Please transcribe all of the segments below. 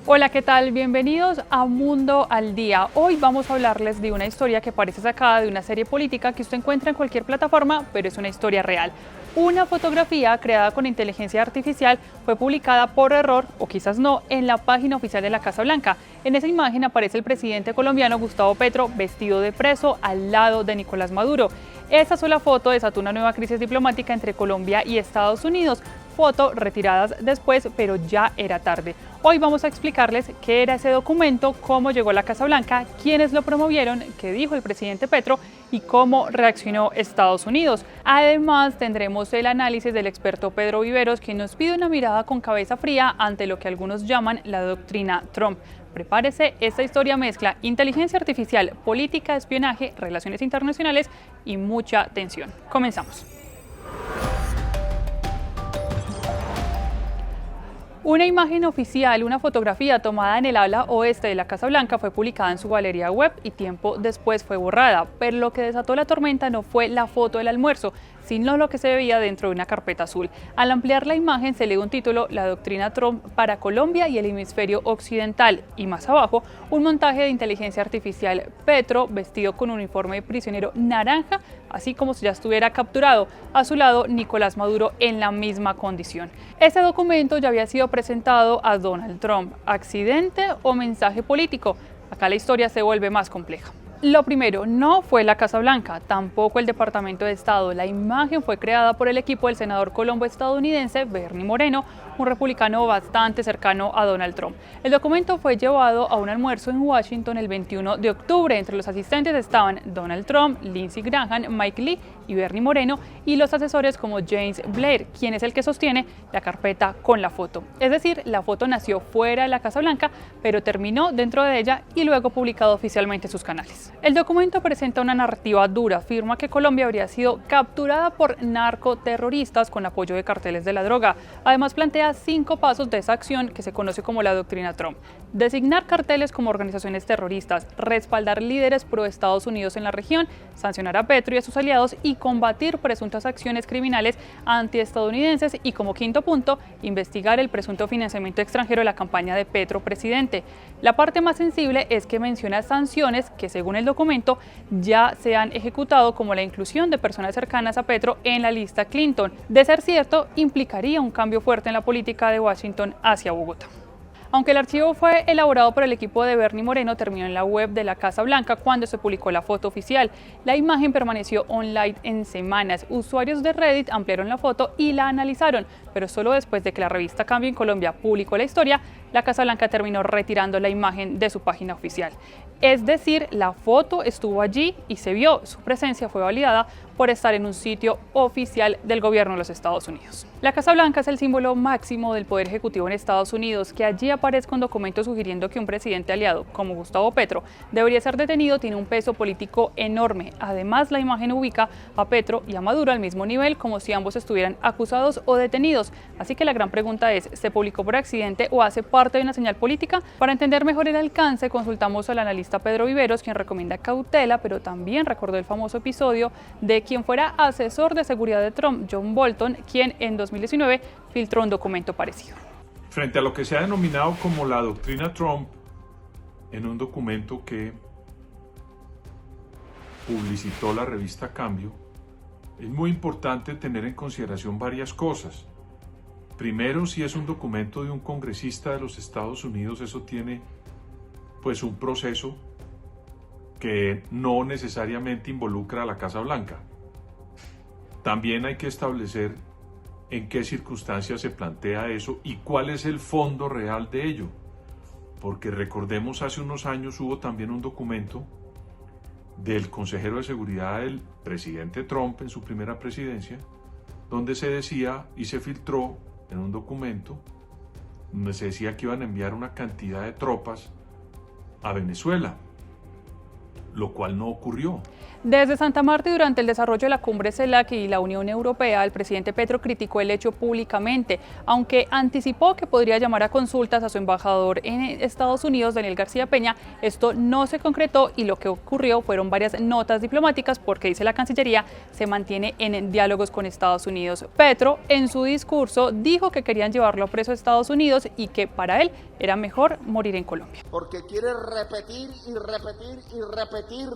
Hola, ¿qué tal? Bienvenidos a Mundo al Día. Hoy vamos a hablarles de una historia que parece sacada de una serie política que usted encuentra en cualquier plataforma, pero es una historia real. Una fotografía creada con inteligencia artificial fue publicada por error, o quizás no, en la página oficial de la Casa Blanca. En esa imagen aparece el presidente colombiano Gustavo Petro vestido de preso al lado de Nicolás Maduro. Esta sola foto desató una nueva crisis diplomática entre Colombia y Estados Unidos. Foto retiradas después, pero ya era tarde. Hoy vamos a explicarles qué era ese documento, cómo llegó a la Casa Blanca, quiénes lo promovieron, qué dijo el presidente Petro y cómo reaccionó Estados Unidos. Además, tendremos el análisis del experto Pedro Viveros, quien nos pide una mirada con cabeza fría ante lo que algunos llaman la doctrina Trump. Prepárese, esta historia mezcla inteligencia artificial, política, espionaje, relaciones internacionales y mucha tensión. Comenzamos. Una imagen oficial, una fotografía tomada en el ala oeste de la Casa Blanca fue publicada en su galería web y tiempo después fue borrada, pero lo que desató la tormenta no fue la foto del almuerzo, sino lo que se veía dentro de una carpeta azul. Al ampliar la imagen se lee un título, La doctrina Trump para Colombia y el hemisferio occidental, y más abajo un montaje de inteligencia artificial, Petro vestido con un uniforme de prisionero naranja, así como si ya estuviera capturado. A su lado Nicolás Maduro en la misma condición. Este documento ya había sido presentado a Donald Trump. ¿Accidente o mensaje político? Acá la historia se vuelve más compleja. Lo primero, no fue la Casa Blanca, tampoco el Departamento de Estado. La imagen fue creada por el equipo del senador colombo estadounidense Bernie Moreno, un republicano bastante cercano a Donald Trump. El documento fue llevado a un almuerzo en Washington el 21 de octubre. Entre los asistentes estaban Donald Trump, Lindsey Graham, Mike Lee y Bernie Moreno, y los asesores como James Blair, quien es el que sostiene la carpeta con la foto. Es decir, la foto nació fuera de la Casa Blanca, pero terminó dentro de ella y luego publicado oficialmente en sus canales. El documento presenta una narrativa dura, afirma que Colombia habría sido capturada por narcoterroristas con apoyo de carteles de la droga. Además plantea 5 pasos de esa acción que se conoce como la doctrina Trump: designar carteles como organizaciones terroristas, respaldar líderes pro Estados Unidos en la región, sancionar a Petro y a sus aliados y combatir presuntas acciones criminales antiestadounidenses y, como quinto punto, investigar el presunto financiamiento extranjero de la campaña de Petro presidente. La parte más sensible es que menciona sanciones que, según el documento, ya se han ejecutado, como la inclusión de personas cercanas a Petro en la lista Clinton. De ser cierto, implicaría un cambio fuerte en la política de Washington hacia Bogotá. Aunque el archivo fue elaborado por el equipo de Bernie Moreno, terminó en la web de la Casa Blanca cuando se publicó la foto oficial. La imagen permaneció online en semanas. Usuarios de Reddit ampliaron la foto y la analizaron, pero solo después de que la revista Cambio en Colombia publicó la historia, la Casa Blanca terminó retirando la imagen de su página oficial. Es decir, la foto estuvo allí y se vio, su presencia fue validada por estar en un sitio oficial del gobierno de los Estados Unidos. La Casa Blanca es el símbolo máximo del poder ejecutivo en Estados Unidos. Que allí aparezca un documento sugiriendo que un presidente aliado, como Gustavo Petro, debería ser detenido, tiene un peso político enorme. Además, la imagen ubica a Petro y a Maduro al mismo nivel, como si ambos estuvieran acusados o detenidos. Así que la gran pregunta es, ¿se publicó por accidente o hace parte de una señal política? Para entender mejor el alcance, consultamos al analista Pedro Viveros, quien recomienda cautela, pero también recordó el famoso episodio de quien fuera asesor de seguridad de Trump, John Bolton, quien en 2019 filtró un documento parecido. Frente a lo que se ha denominado como la doctrina Trump, en un documento que publicitó la revista Cambio, es muy importante tener en consideración varias cosas. Primero, si es un documento de un congresista de los Estados Unidos, eso tiene pues un proceso que no necesariamente involucra a la Casa Blanca. También hay que establecer en qué circunstancias se plantea eso y cuál es el fondo real de ello. Porque recordemos, hace unos años hubo también un documento del consejero de seguridad del presidente Trump en su primera presidencia, donde se decía y se filtró en un documento donde se decía que iban a enviar una cantidad de tropas a Venezuela. lo cual no ocurrió. Desde Santa Marta y durante el desarrollo de la cumbre CELAC y la Unión Europea, el presidente Petro criticó el hecho públicamente, aunque anticipó que podría llamar a consultas a su embajador en Estados Unidos, Daniel García Peña. Esto no se concretó y lo que ocurrió fueron varias notas diplomáticas porque, dice la Cancillería, se mantiene en diálogos con Estados Unidos. Petro, en su discurso, dijo que querían llevarlo preso a Estados Unidos y que para él era mejor morir en Colombia. Porque quiere repetir y repetir y repetir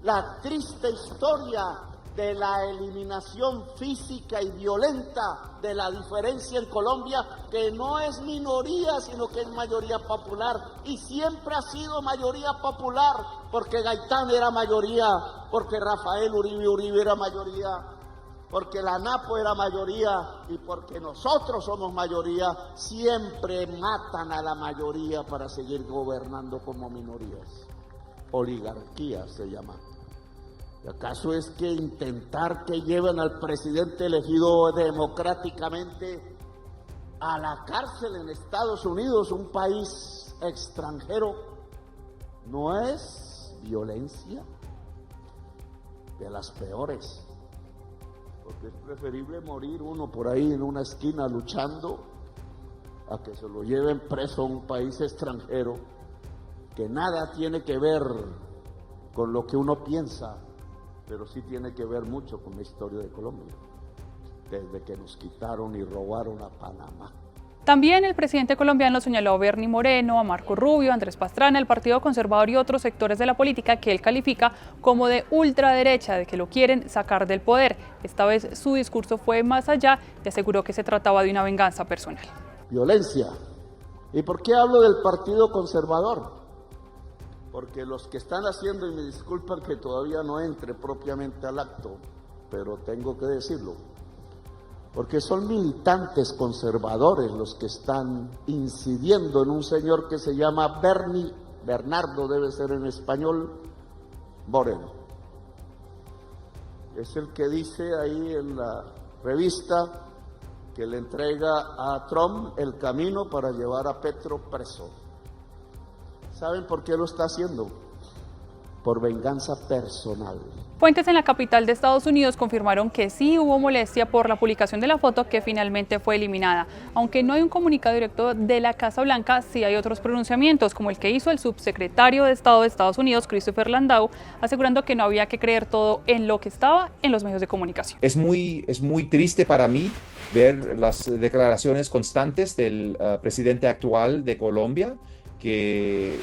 la triste historia de la eliminación física y violenta de la diferencia en Colombia, que no es minoría, sino que es mayoría popular, y siempre ha sido mayoría popular, porque Gaitán era mayoría, porque Rafael Uribe era mayoría, porque la NAPO era mayoría, y porque nosotros somos mayoría. Siempre matan a la mayoría para seguir gobernando como minorías. Oligarquía se llama. ¿Y acaso es que intentar que lleven al presidente elegido democráticamente a la cárcel en Estados Unidos, un país extranjero, no es violencia? De las peores. Porque es preferible morir uno por ahí en una esquina luchando a que se lo lleven preso a un país extranjero que nada tiene que ver con lo que uno piensa, pero sí tiene que ver mucho con la historia de Colombia, desde que nos quitaron y robaron a Panamá. También el presidente colombiano señaló a Bernie Moreno, a Marco Rubio, a Andrés Pastrana, el Partido Conservador y otros sectores de la política que él califica como de ultraderecha, de que lo quieren sacar del poder. Esta vez su discurso fue más allá y aseguró que se trataba de una venganza personal. Violencia. ¿Y por qué hablo del Partido Conservador? Porque los que están haciendo, y me disculpan que todavía no entre propiamente al acto, pero tengo que decirlo, porque son militantes conservadores los que están incidiendo en un señor que se llama Bernardo debe ser en español, Moreno. Es el que dice ahí en la revista que le entrega a Trump el camino para llevar a Petro preso. ¿Saben por qué lo está haciendo? Por venganza personal. Fuentes en la capital de Estados Unidos confirmaron que sí hubo molestia por la publicación de la foto, que finalmente fue eliminada. Aunque no hay un comunicado directo de la Casa Blanca, sí hay otros pronunciamientos, como el que hizo el subsecretario de Estado de Estados Unidos, Christopher Landau, asegurando que no había que creer todo en lo que estaba en los medios de comunicación. Es muy triste para mí ver las declaraciones constantes del presidente actual de Colombia, que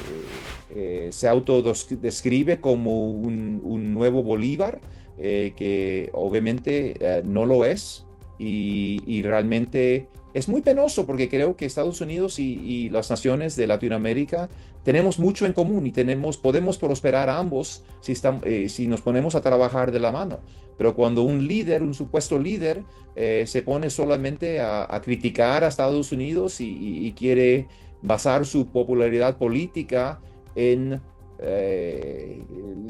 se autodescribe como un nuevo Bolívar, que obviamente no lo es, y realmente es muy penoso porque creo que Estados Unidos y las naciones de Latinoamérica tenemos mucho en común y podemos prosperar ambos si nos ponemos a trabajar de la mano. Pero cuando un líder, un supuesto líder, se pone solamente a criticar a Estados Unidos y quiere basar su popularidad política en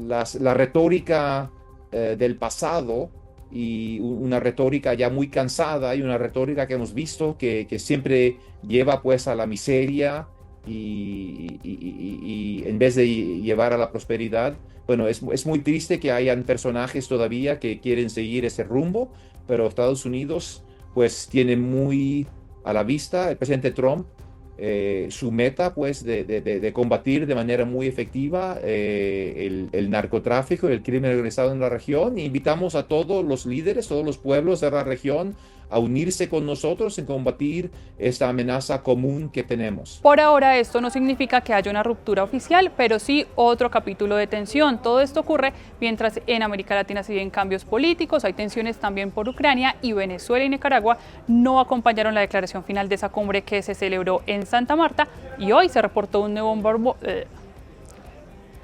la retórica del pasado, y una retórica ya muy cansada y una retórica que hemos visto que siempre lleva pues a la miseria y en vez de llevar a la prosperidad. Bueno, es muy triste que hayan personajes todavía que quieren seguir ese rumbo, pero Estados Unidos pues tiene muy a la vista el presidente Trump su meta pues de combatir de manera muy efectiva el narcotráfico y el crimen organizado en la región. E invitamos a todos los líderes, todos los pueblos de la región a unirse con nosotros en combatir esta amenaza común que tenemos. Por ahora esto no significa que haya una ruptura oficial, pero sí otro capítulo de tensión. Todo esto ocurre mientras en América Latina se viven cambios políticos, hay tensiones también por Ucrania, y Venezuela y Nicaragua no acompañaron la declaración final de esa cumbre que se celebró en Santa Marta, y hoy se reportó un nuevo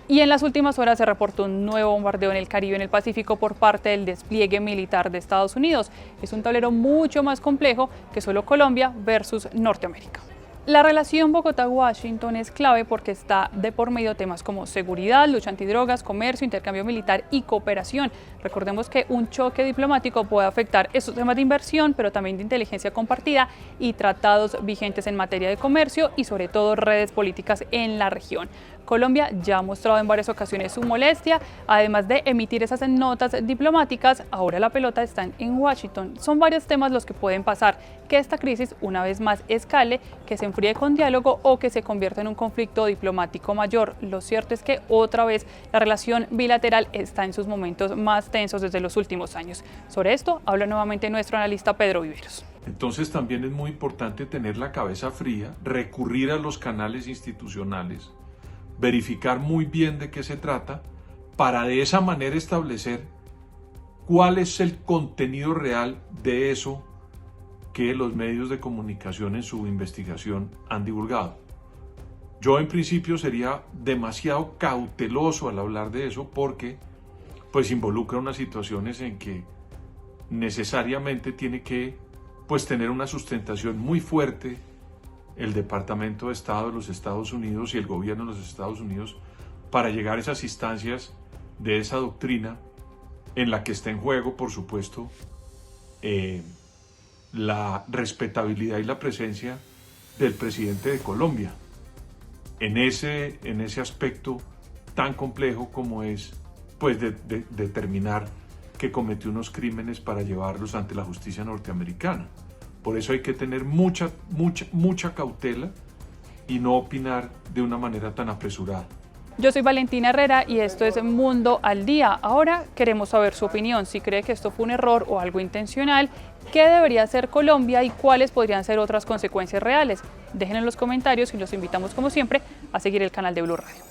Y en las últimas horas se reportó un nuevo bombardeo en el Caribe y en el Pacífico por parte del despliegue militar de Estados Unidos. Es un tablero mucho más complejo que solo Colombia versus Norteamérica. La relación Bogotá-Washington es clave porque está de por medio temas como seguridad, lucha antidrogas, comercio, intercambio militar y cooperación. Recordemos que un choque diplomático puede afectar esos temas de inversión, pero también de inteligencia compartida y tratados vigentes en materia de comercio y sobre todo redes políticas en la región. Colombia ya ha mostrado en varias ocasiones su molestia, además de emitir esas notas diplomáticas, ahora la pelota está en Washington. Son varios temas los que pueden pasar, que esta crisis una vez más escale, que se enfríe con diálogo o que se convierta en un conflicto diplomático mayor. Lo cierto es que otra vez la relación bilateral está en sus momentos más tensos desde los últimos años. Sobre esto habla nuevamente nuestro analista Pedro Viveros. Entonces también es muy importante tener la cabeza fría, recurrir a los canales institucionales, verificar muy bien de qué se trata, para de esa manera establecer cuál es el contenido real de eso que los medios de comunicación en su investigación han divulgado. Yo en principio sería demasiado cauteloso al hablar de eso porque pues involucra unas situaciones en que necesariamente tiene que pues tener una sustentación muy fuerte el Departamento de Estado de los Estados Unidos y el gobierno de los Estados Unidos para llegar a esas instancias de esa doctrina en la que está en juego, por supuesto, la respetabilidad y la presencia del presidente de Colombia en ese aspecto tan complejo como es pues determinar que cometió unos crímenes para llevarlos ante la justicia norteamericana. Por eso hay que tener mucha cautela y no opinar de una manera tan apresurada. Yo soy Valentina Herrera y esto es Mundo al Día. Ahora queremos saber su opinión, si cree que esto fue un error o algo intencional, qué debería hacer Colombia y cuáles podrían ser otras consecuencias reales. Dejen en los comentarios y los invitamos como siempre a seguir el canal de Blue Radio.